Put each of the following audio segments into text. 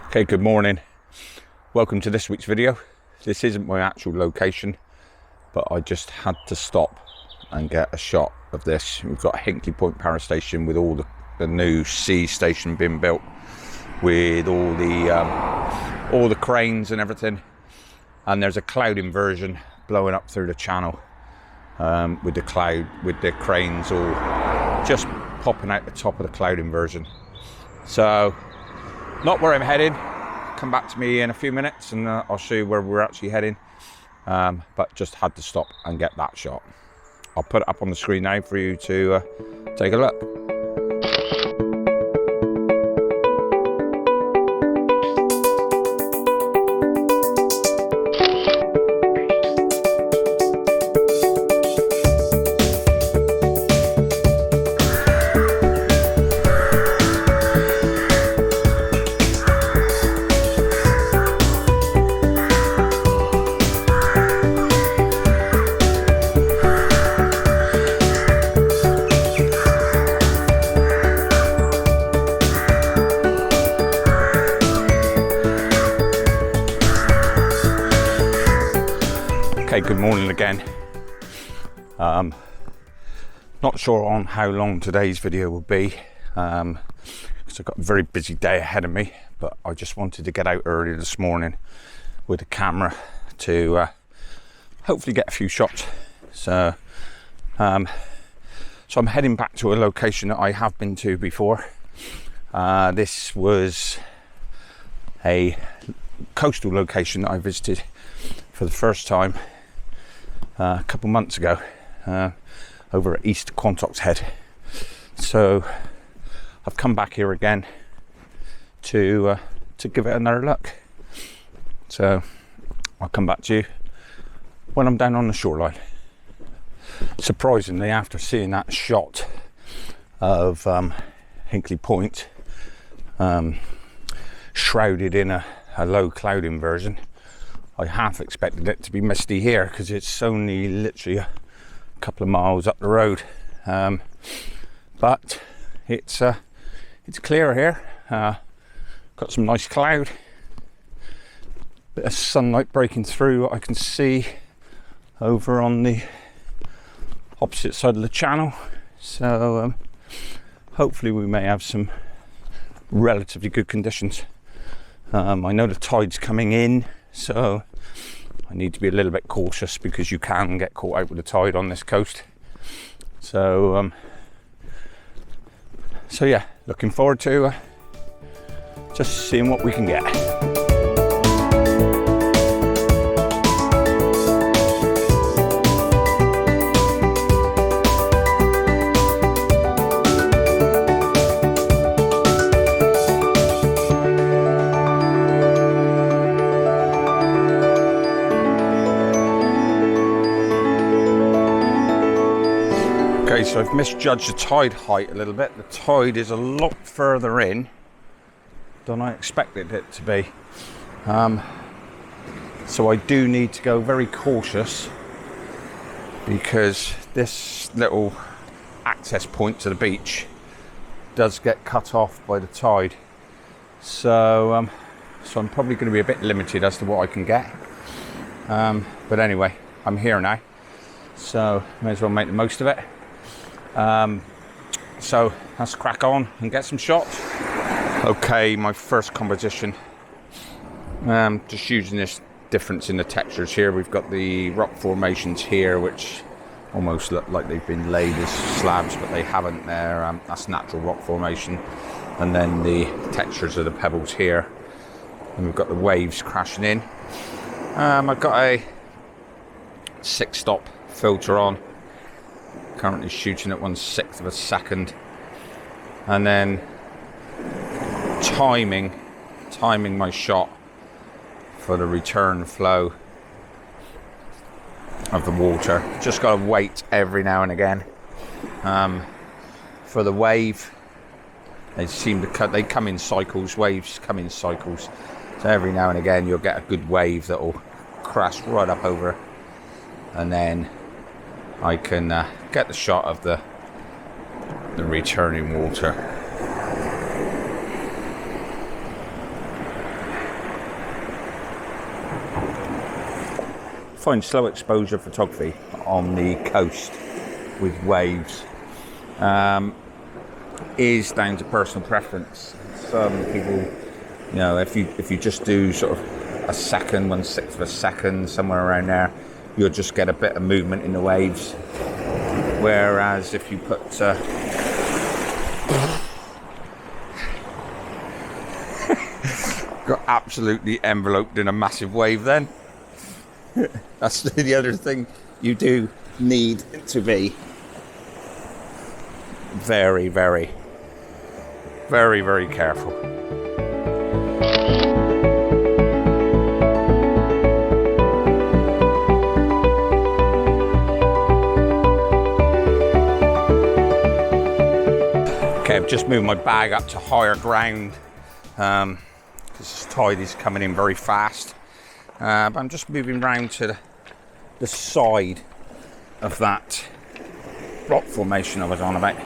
Okay, good morning. Welcome to this week's video. This isn't my actual location, but I just had to stop and get a shot of this. We've got Hinkley Point Power Station with all the new C station being built, with all the cranes and everything. And there's a cloud inversion blowing up through the channel with the cranes all just popping out the top of the cloud inversion. So, not where I'm heading. Come back to me in a few minutes and I'll show you where we're actually heading. But just had to stop and get that shot. I'll put it up on the screen now for you to take a look. Okay, good morning again. Not sure on how long today's video will be, because I've got a very busy day ahead of me, but I just wanted to get out early this morning with the camera to hopefully get a few shots. So I'm heading back to a location that I have been to before. This was a coastal location that I visited for the first time a couple months ago, over at East Quantoxhead. So I've come back here again to give it another look. So I'll come back to you when I'm down on the shoreline. Surprisingly, after seeing that shot of Hinkley Point shrouded in a low cloud inversion, I half expected it to be misty here because it's only literally a couple of miles up the road, but it's clear here. Got some nice cloud, bit of sunlight breaking through what I can see over on the opposite side of the channel. So hopefully we may have some relatively good conditions. I know the tide's coming in, so I need to be a little bit cautious because you can get caught out with the tide on this coast. So yeah, looking forward to just seeing what we can get. Okay, so I've misjudged the tide height a little bit. The tide is a lot further in than I expected it to be. So I do need to go very cautious because this little access point to the beach does get cut off by the tide. So I'm probably going to be a bit limited as to what I can get. But anyway, I'm here now, so may as well make the most of it. So let's crack on and get some shots. Okay, my first composition. Just using this difference in the textures here. We've got the rock formations here, which almost look like they've been laid as slabs, but they haven't. That's natural rock formation. And then the textures of the pebbles here. And we've got the waves crashing in. I've got a 6-stop filter on. Currently shooting at 1/6 of a second, and then timing my shot for the return flow of the water. Just got to wait every now and again for the wave. They come in cycles. Waves come in cycles, so every now and again you'll get a good wave that will crash right up over, and then I can get the shot of the returning water. find slow exposure photography on the coast with waves is down to personal preference. Some people, you know, if you just do sort of a second, 1/6 of a second, somewhere around there, you'll just get a bit of movement in the waves. Whereas if you put got absolutely enveloped in a massive wave, then that's the other thing. You do need to be very, very, very, very careful. Okay, I've just moved my bag up to higher ground. This tide is coming in very fast. But I'm just moving round to the side of that rock formation I was on about.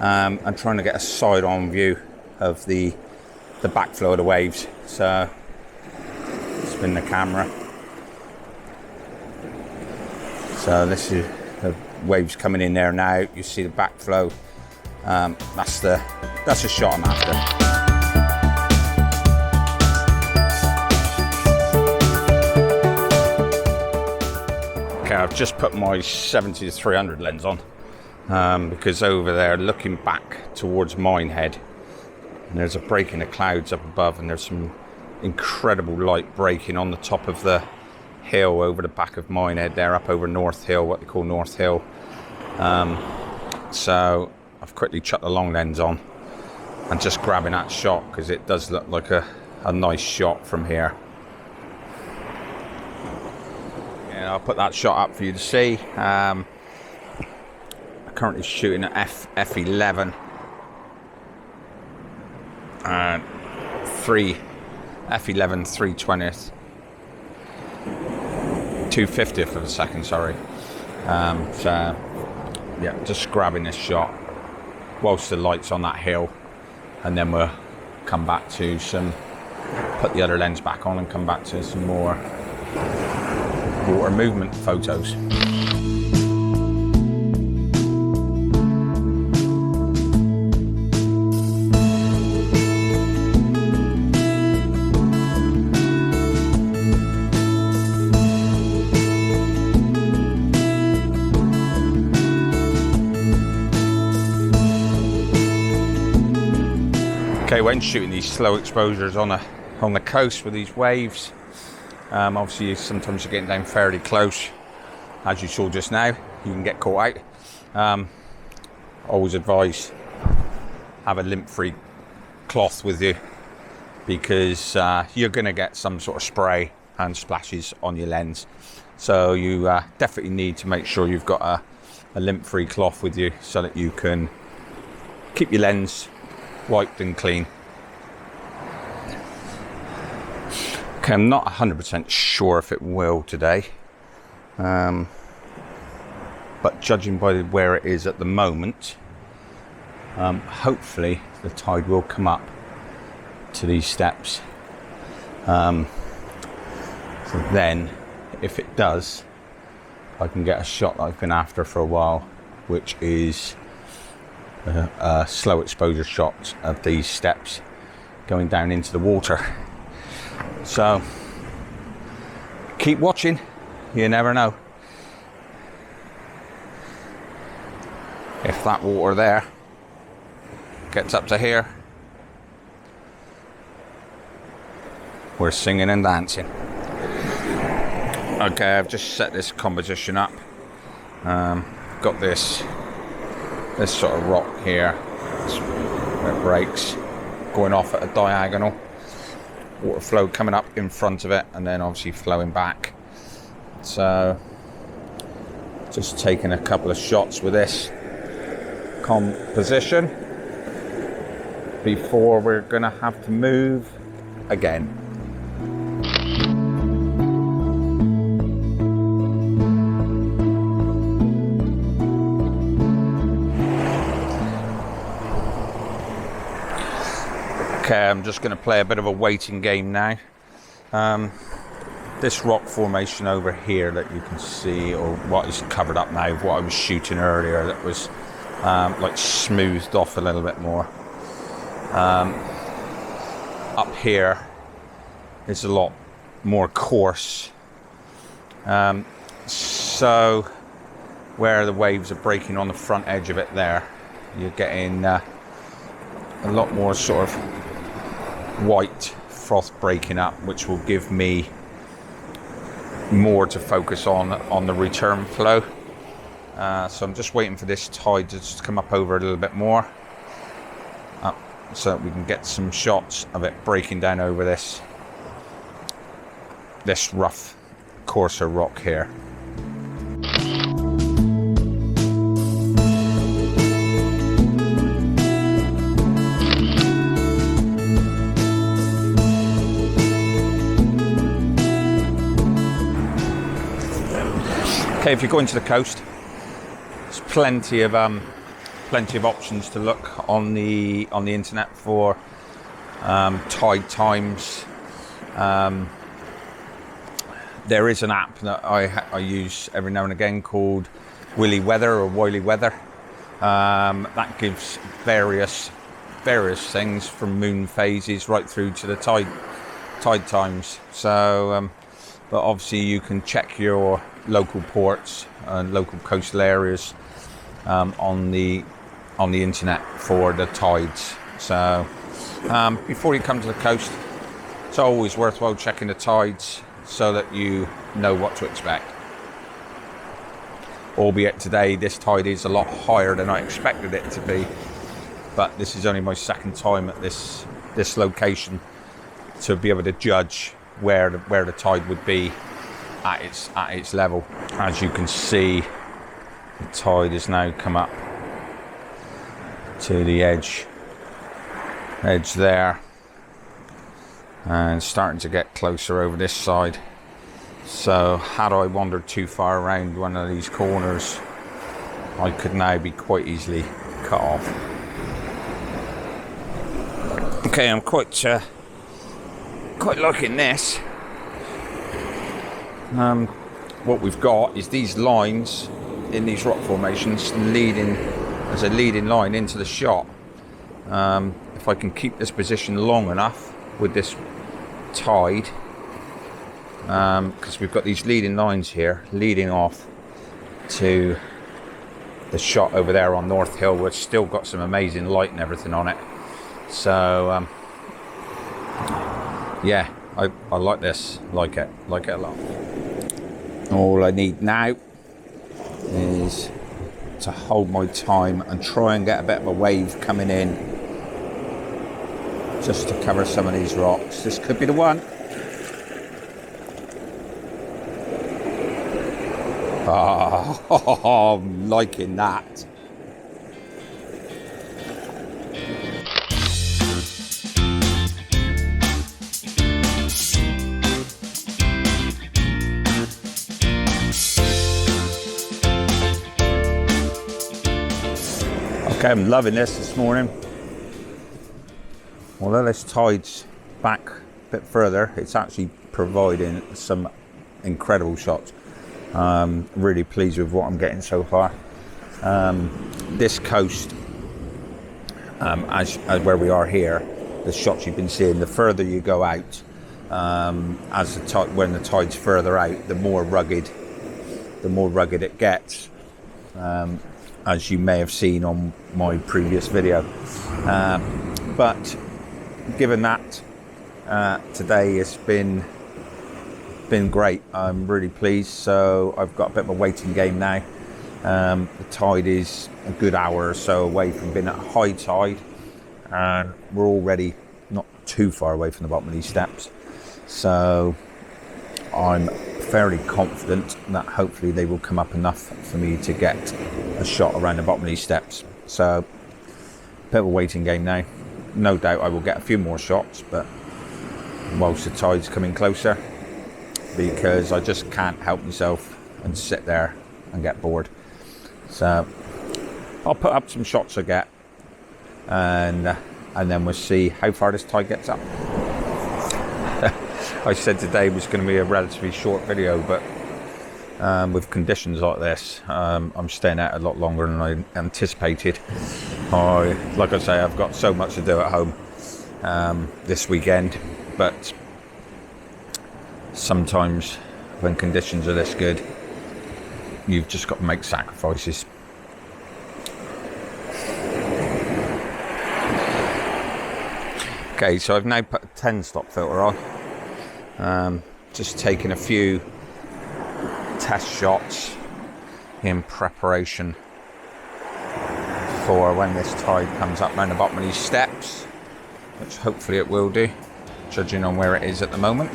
I'm trying to get a side-on view of the backflow of the waves. So, spin the camera. So this is the waves coming in there now. You see the backflow. That's the shot I'm after. Okay, I've just put my 70-300 lens on because over there, looking back towards Minehead, and there's a break in the clouds up above, and there's some incredible light breaking on the top of the hill over the back of Minehead there, up over North Hill, what they call North Hill. So I've quickly chucked the long lens on and just grabbing that shot because it does look like a nice shot from here. Yeah, I'll put that shot up for you to see. I'm currently shooting at f11 and f11 3/20th 2/50th of a second, sorry. So yeah, just grabbing this shot whilst the light's on that hill, and then we'll come back to put the other lens back on and come back to some more water movement photos. Okay, when shooting these slow exposures on the coast with these waves, obviously sometimes you're getting down fairly close, as you saw just now. You can get caught out. Always advise have a lint-free cloth with you, because you're going to get some sort of spray and splashes on your lens. So you definitely need to make sure you've got a lint-free cloth with you so that you can keep your lens wiped and clean. Okay, I'm not 100% sure if it will today, but judging by where it is at the moment, hopefully the tide will come up to these steps. So then, if it does, I can get a shot that I've been after for a while, which is a slow exposure shot of these steps going down into the water. So keep watching, you never know. If that water there gets up to here, we're singing and dancing. Okay, I've just set this composition up. Got this sort of rock here, where it breaks, going off at a diagonal. Water flow coming up in front of it, and then obviously flowing back. So just taking a couple of shots with this composition before we're gonna have to move again. Okay, I'm just going to play a bit of a waiting game now. this rock formation over here that you can see, or what is covered up now, what I was shooting earlier, that was like smoothed off a little bit more. Up here is a lot more coarse. So where the waves are breaking on the front edge of it there, you're getting a lot more sort of white froth breaking up, which will give me more to focus on the return flow. So I'm just waiting for this tide to just come up over a little bit more, so that we can get some shots of it breaking down over this rough, coarser rock here. Okay, if you're going to the coast, there's plenty of options to look on the internet for tide times. There is an app that I use every now and again called Willy Weather or Wiley Weather. That gives various things from moon phases right through to the tide times. So, but obviously you can check your local ports and local coastal areas on the internet for the tides. So before you come to the coast, it's always worthwhile checking the tides so that you know what to expect. Albeit today this tide is a lot higher than I expected it to be, but this is only my second time at this location to be able to judge where the tide would be at its level. As you can see, the tide has now come up to the edge there and starting to get closer over this side. So had I wandered too far around one of these corners, I could now be quite easily cut off. Okay, I'm quite liking this. What we've got is these lines in these rock formations leading as a leading line into the shot. If I can keep this position long enough with this tide, because we've got these leading lines here leading off to the shot over there on North Hill, which still got some amazing light and everything on it. So yeah, I like this, like it a lot. All I need now is to hold my time and try and get a bit of a wave coming in just to cover some of these rocks. This could be the one. Oh, I'm liking that. Okay, I'm loving this morning. Although this tide's back a bit further, it's actually providing some incredible shots. Really pleased with what I'm getting so far. This coast, as where we are here, the shots you've been seeing, the further you go out, when the tide's further out, the more rugged it gets. As you may have seen on my previous video. But given that, today has been great. I'm really pleased. So I've got a bit of a waiting game now. The tide is a good hour or so away from being at high tide, and we're already not too far away from the bottom of these steps. So I'm fairly confident that hopefully they will come up enough for me to get a shot around the bottom of these steps. So a bit of a waiting game now. No doubt I will get a few more shots, but whilst the tide's coming closer, because I just can't help myself and sit there and get bored. So I'll put up some shots I get, and then we'll see how far this tide gets up. I said today was going to be a relatively short video, but with conditions like this, I'm staying out a lot longer than I anticipated. Like I say, I've got so much to do at home this weekend, but sometimes when conditions are this good, you've just got to make sacrifices. Okay, so I've now put a 10 stop filter on. Just taking a few test shots in preparation for when this tide comes up around the bottom of these steps, which hopefully it will do, judging on where it is at the moment.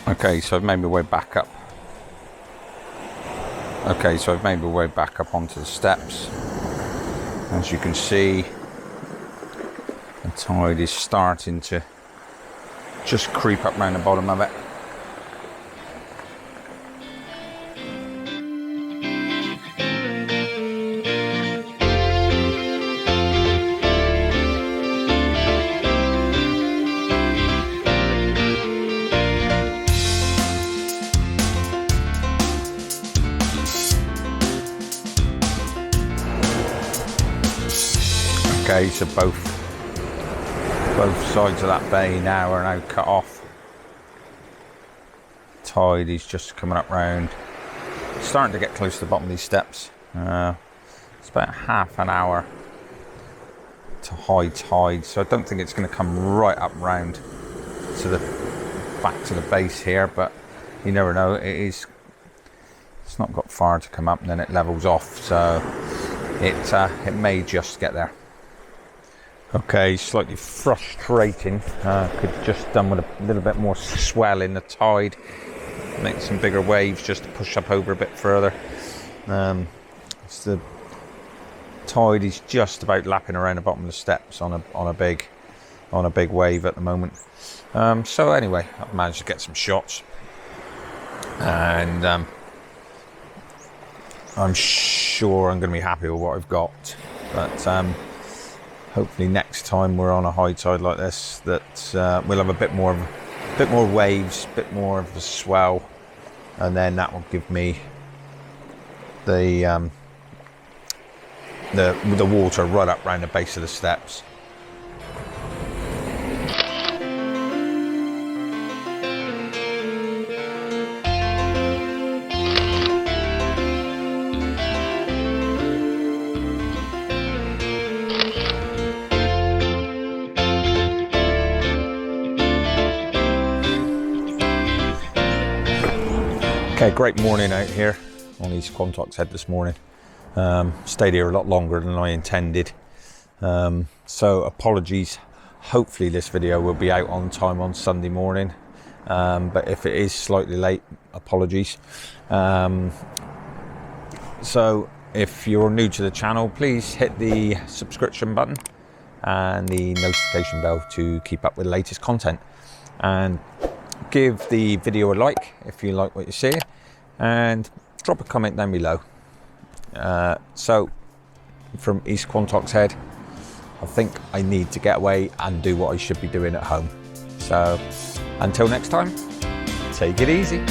Okay, so I've made my way back up. Okay, so I've made my way back up onto the steps. As you can see, the tide is starting to just creep up around the bottom of it. Okay, so both sides of that bay now are now cut off. Tide is just coming up round, starting to get close to the bottom of these steps. It's about half an hour to high tide, so I don't think it's going to come right up round to the back to the base here, but you never know. It's not got far to come up, and then it levels off, so it may just get there. Okay, slightly frustrating. Could just done with a little bit more swell in the tide, make some bigger waves just to push up over a bit further. The tide is just about lapping around the bottom of the steps on a big wave at the moment. So anyway, I've managed to get some shots, and I'm sure I'm going to be happy with what I've got. But hopefully next time we're on a high tide like this, that we'll have a bit more waves, a bit more of a swell, and then that will give me the water right up around the base of the steps. Okay, great morning out here on East Quantoxhead this morning. Stayed here a lot longer than I intended. So apologies. Hopefully this video will be out on time on Sunday morning. But if it is slightly late, apologies. So if you're new to the channel, please hit the subscription button and the notification bell to keep up with the latest content. And give the video a like if you like what you see, and drop a comment down below. So from East Quantoxhead, I think I need to get away and do what I should be doing at home. So until next time, take it easy.